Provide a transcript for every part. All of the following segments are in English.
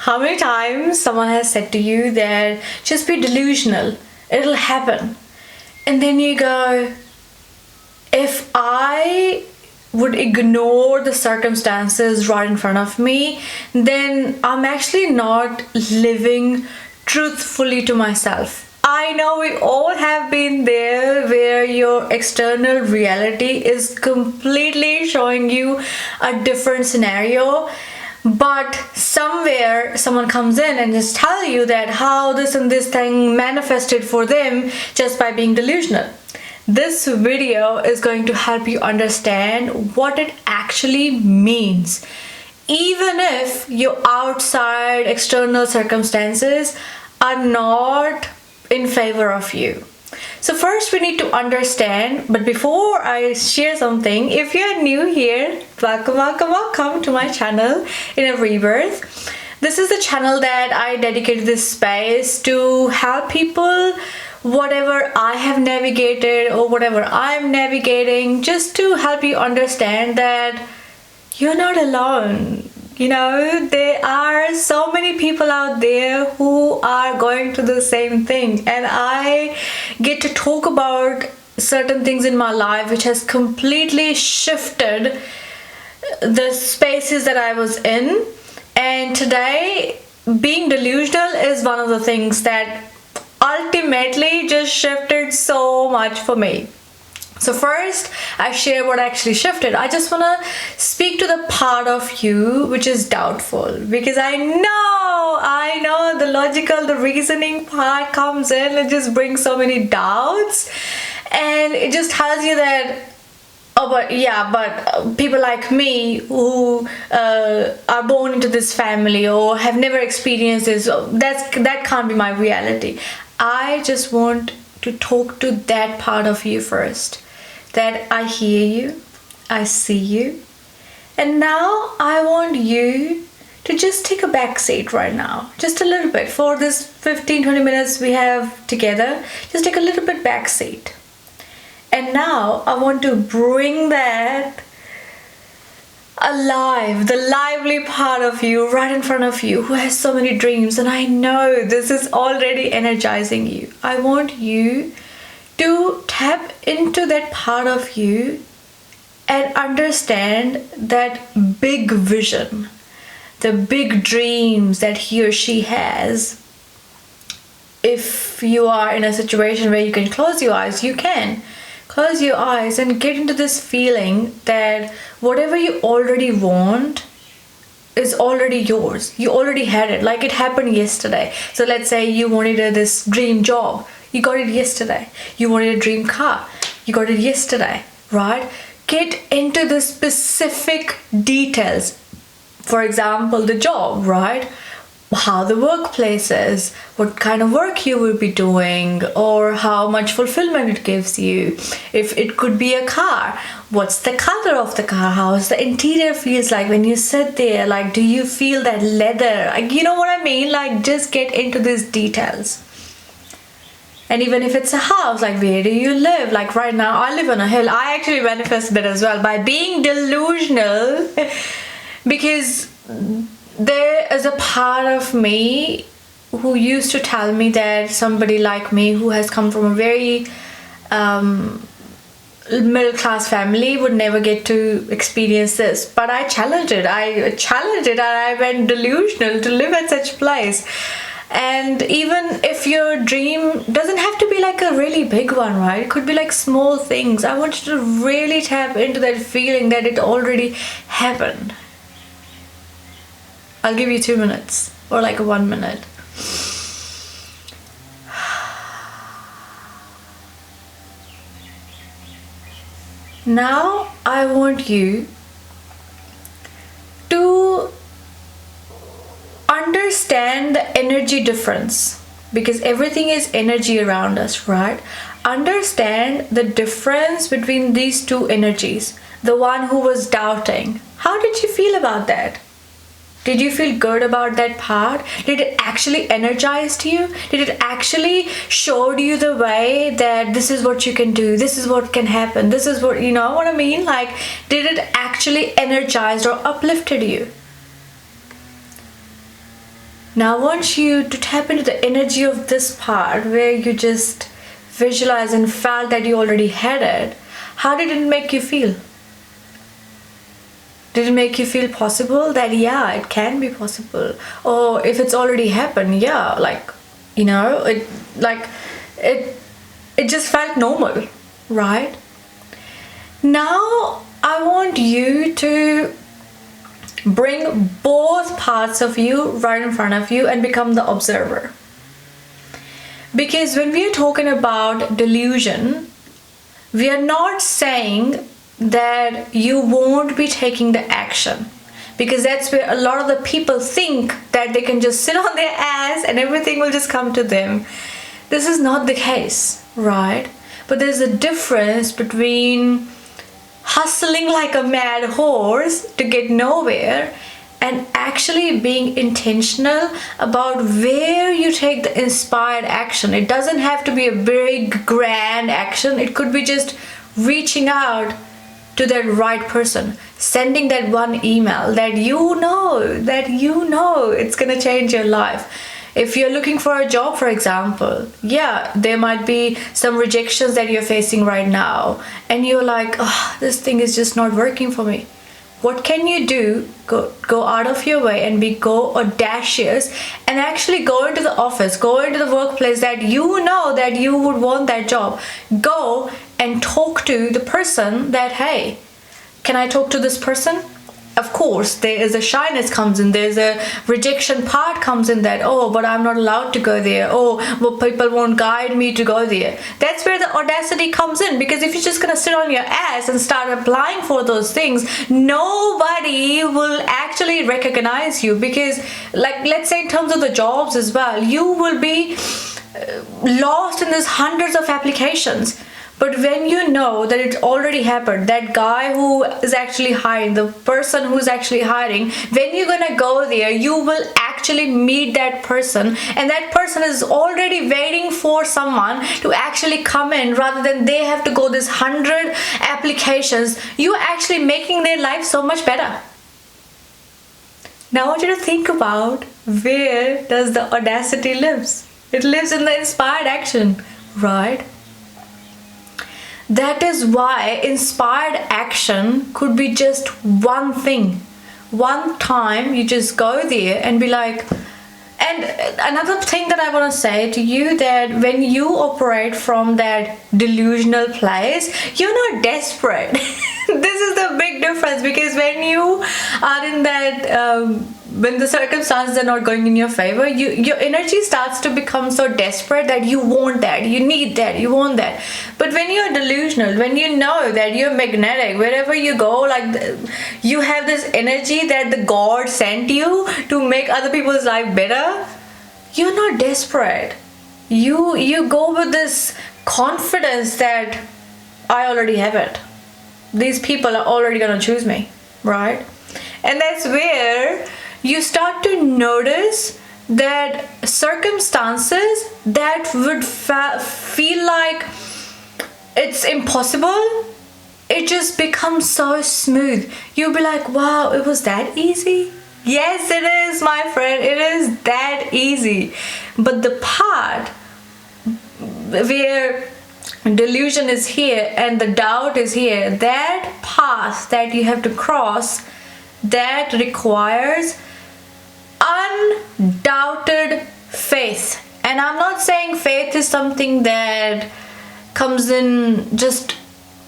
How many times someone has said to you that just be delusional, it'll happen. And then you go, if I would ignore the circumstances right in front of me, then I'm actually not living truthfully to myself. I know we all have been there where your external reality is completely showing you a different scenario, but somewhere someone comes in and just tell you that how this and this thing manifested for them just by being delusional. This video is going to help you understand what it actually means. Even if your outside external circumstances are not in favor of you. So first we need to understand, but before I share something, if you're new here, welcome to my channel in a rebirth. This is the channel that I dedicated this space to help people, whatever I have navigated or whatever I'm navigating, just to help you understand that you're not alone. You know, there are so many people out there who are going through the same thing, and I get to talk about certain things in my life which has completely shifted the spaces that I was in. And today, being delusional is one of the things that ultimately just shifted so much for me. So first, I share what actually shifted. I just want to speak to the part of you which is doubtful, because I know the logical, the reasoning part comes in, it just brings so many doubts, and it just tells you that, oh, but people like me who are born into this family or have never experienced this, that can't be my reality. I just want to talk to that part of you first. That I hear you, I see you, and now I want you to just take a back seat right now, just a little bit. For this 15-20 minutes we have together, just take a little bit back seat. And now I want to bring that alive, the lively part of you right in front of you who has so many dreams, and I know this is already energizing you. I want you to tap into that part of you and understand that big vision, the big dreams that he or she has. If you are in a situation where you can close your eyes, you can close your eyes and get into this feeling that whatever you already want is already yours. You already had it, like it happened yesterday. So let's say you wanted this dream job. You got it yesterday. You wanted a dream car. You got it yesterday, right? Get into the specific details. For example, the job, right? How the workplace is, what kind of work you will be doing, or how much fulfillment it gives you. If it could be a car, what's the color of the car? How the interior feels like when you sit there? Like, do you feel that leather? Like, you know what I mean? Like, just get into these details. And even if it's a house, like where do you live? Like right now, I live on a hill. I actually manifested it as well by being delusional, because there is a part of me who used to tell me that somebody like me who has come from a very middle class family would never get to experience this. But I challenged it. And I went delusional to live at such a place. And even if your dream doesn't have to be like a really big one, right? It could be like small things. I want you to really tap into that feeling that it already happened. I'll give you 2 minutes or like 1 minute. Now I want you to understand the energy difference, because everything is energy around us, right? Understand the difference between these two energies. The one who was doubting, how did you feel about that? Did you feel good about that part? Did it actually energize you? Did it actually show you the way that this is what you can do, this is what can happen, this is what, you know what I mean? Like, did it actually energize or uplifted you? Now I want you to tap into the energy of this part where you just visualize and felt that you already had it. How did it make you feel? Did it make you feel possible that yeah, it can be possible? Or if it's already happened, yeah, like, you know, it just felt normal, right? Now I want you to bring both parts of you right in front of you and become the observer. Because when we are talking about delusion, we are not saying that you won't be taking the action, because that's where a lot of the people think that they can just sit on their ass and everything will just come to them. This is not the case, right? But there's a difference between hustling like a mad horse to get nowhere and actually being intentional about where you take the inspired action. It doesn't have to be a big grand action. It could be just reaching out to that right person, sending that one email that you know it's gonna change your life. If you're looking for a job, for example, yeah, there might be some rejections that you're facing right now and you're like, oh, this thing is just not working for me. What can you do? Go out of your way and go audacious and actually go into the office, go into the workplace that you know that you would want that job. Go and talk to the person that, hey, can I talk to this person? Of course, there is a shyness comes in, there's a rejection part comes in that, oh, but I'm not allowed to go there. Oh, well, people won't guide me to go there. That's where the audacity comes in, because if you're just going to sit on your ass and start applying for those things, nobody will actually recognize you. Because, like, let's say in terms of the jobs as well, you will be lost in these hundreds of applications. But when you know that it already happened, that guy who is actually hiring, the person who's actually hiring, when you're gonna go there, you will actually meet that person, and that person is already waiting for someone to actually come in, rather than they have to go this 100 applications. You're actually making their life so much better. Now I want you to think about, where does the audacity lives? It lives in the inspired action, right? That is why inspired action could be just one thing. One time you just go there and be like, and another thing that I want to say to you, that when you operate from that delusional place, you're not desperate. This is the big difference, because when you are in that when the circumstances are not going in your favor, your energy starts to become so desperate that you want that, you need that, you want that. But when you're delusional, when you know that you're magnetic, wherever you go, like you have this energy that the God sent you to make other people's life better, you're not desperate. You go with this confidence that I already have it. These people are already gonna choose me, right? And that's where you start to notice that circumstances that would feel like it's impossible, it just becomes so smooth. You'll be like, wow, it was that easy? Yes, it is, my friend, it is that easy. But the part where delusion is here and the doubt is here, that path that you have to cross, that requires undoubted faith. And I'm not saying faith is something that comes in just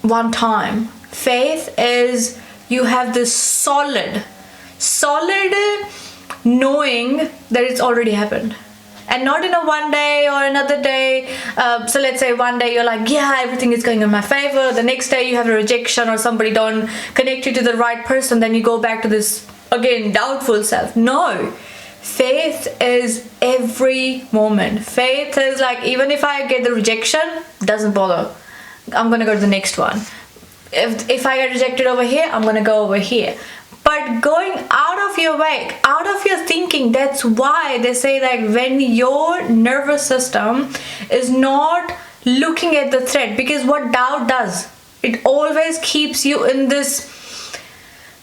one time. Faith is you have this solid knowing that it's already happened. And not in a one day or another day. So let's say one day you're like, yeah, everything is going in my favor. The next day you have a rejection or somebody don't connect you to the right person. Then you go back to this, again, doubtful self. No. Faith is every moment. Faith is like, even if I get the rejection, doesn't bother. I'm going to go to the next one. If I get rejected over here, I'm going to go over here. But going out of your way, out of your thinking, that's why they say that when your nervous system is not looking at the threat, because what doubt does, it always keeps you in this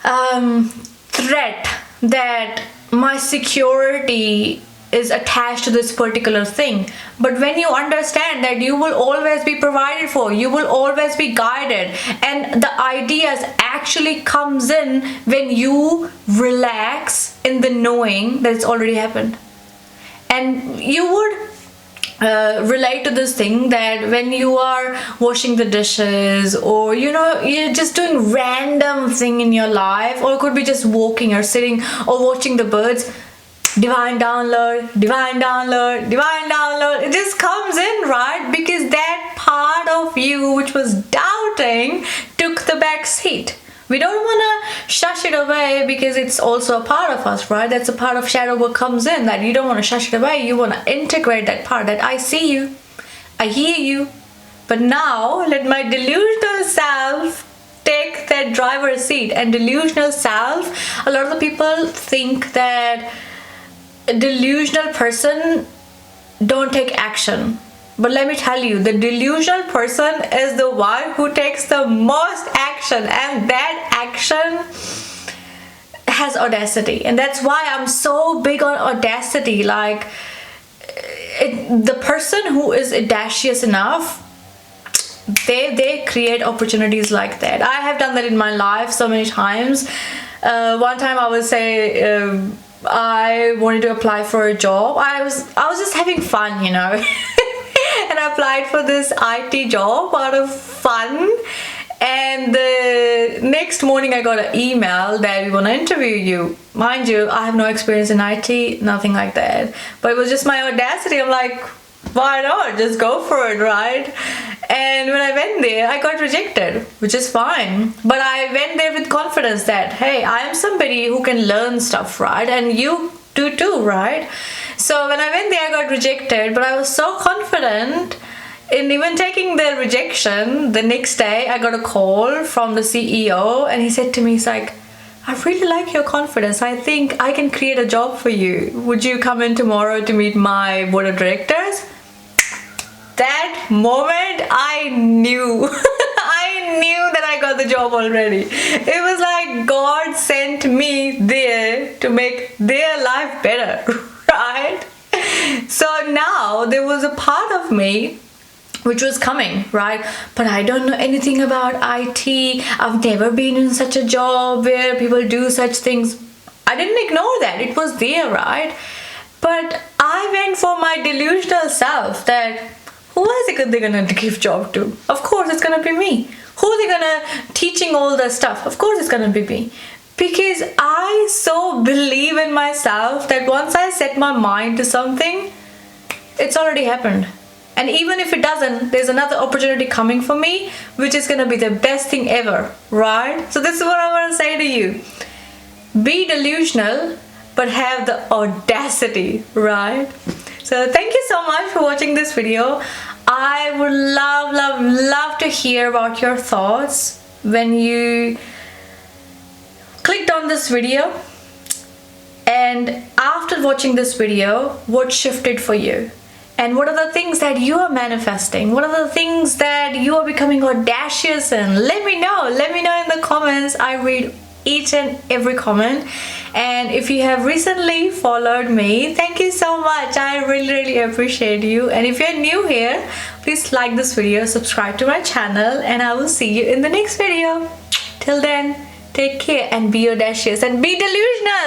threat that my security is attached to this particular thing. But when you understand that you will always be provided for, you will always be guided, and the ideas actually comes in when you relax in the knowing that it's already happened. And you would relate to this thing that when you are washing the dishes, or you're just doing random thing in your life, or it could be just walking or sitting or watching the birds, divine download, divine download, divine download, it just comes in, right? Because that part of you which was doubting took the back seat. We don't want to shush it away, because it's also a part of us, right? That's a part of shadow work comes in, that you don't want to shush it away. You want to integrate that part, that I see you, I hear you, but now let my delusional self take that driver's seat. And delusional self, a lot of the people think that a delusional person don't take action. But let me tell you, the delusional person is the one who takes the most action, and that action has audacity. And that's why I'm so big on audacity. Like, the person who is audacious enough, they create opportunities like that. I have done that in my life so many times. One time I would say, I wanted to apply for a job. I was just having fun, and I applied for this IT job out of fun. And the next morning I got an email that we want to interview you. Mind you, I have no experience in IT, nothing like that. But it was just my audacity. I'm like, why not? Just go for it, right? And when I went there, I got rejected, which is fine. But I went there with confidence that, hey, I am somebody who can learn stuff, right? And you do too, right? So when I went there, I got rejected, but I was so confident in even taking the rejection. The next day, I got a call from the CEO, and he said to me, he's like, I really like your confidence. I think I can create a job for you. Would you come in tomorrow to meet my board of directors? That moment, I knew. I knew that I got the job already. It was like God sent me there to make their life better, right? So now there was a part of me which was coming, right? But I don't know anything about IT. I've never been in such a job where people do such things. I didn't ignore that. It was there, right? But I went for my delusional self that who is it they're gonna give job to? Of course it's gonna be me. Who are they gonna teaching all the stuff? Of course it's gonna be me. Because I so believe in myself that once I set my mind to something, it's already happened. And even if it doesn't, there's another opportunity coming for me, which is gonna be the best thing ever, right? So this is what I wanna say to you. Be delusional, but have the audacity, right? So thank you so much for watching this video. I would love to hear about your thoughts when you clicked on this video, and after watching this video, what shifted for you? And what are the things that you are manifesting? What are the things that you are becoming audacious in? Let me know in the comments. I read each and every comment. And if you have recently followed me, thank you so much. I really appreciate you. And if you're new here, please like this video, subscribe to my channel, and I will see you in the next video. Till then, take care and be audacious and be delusional.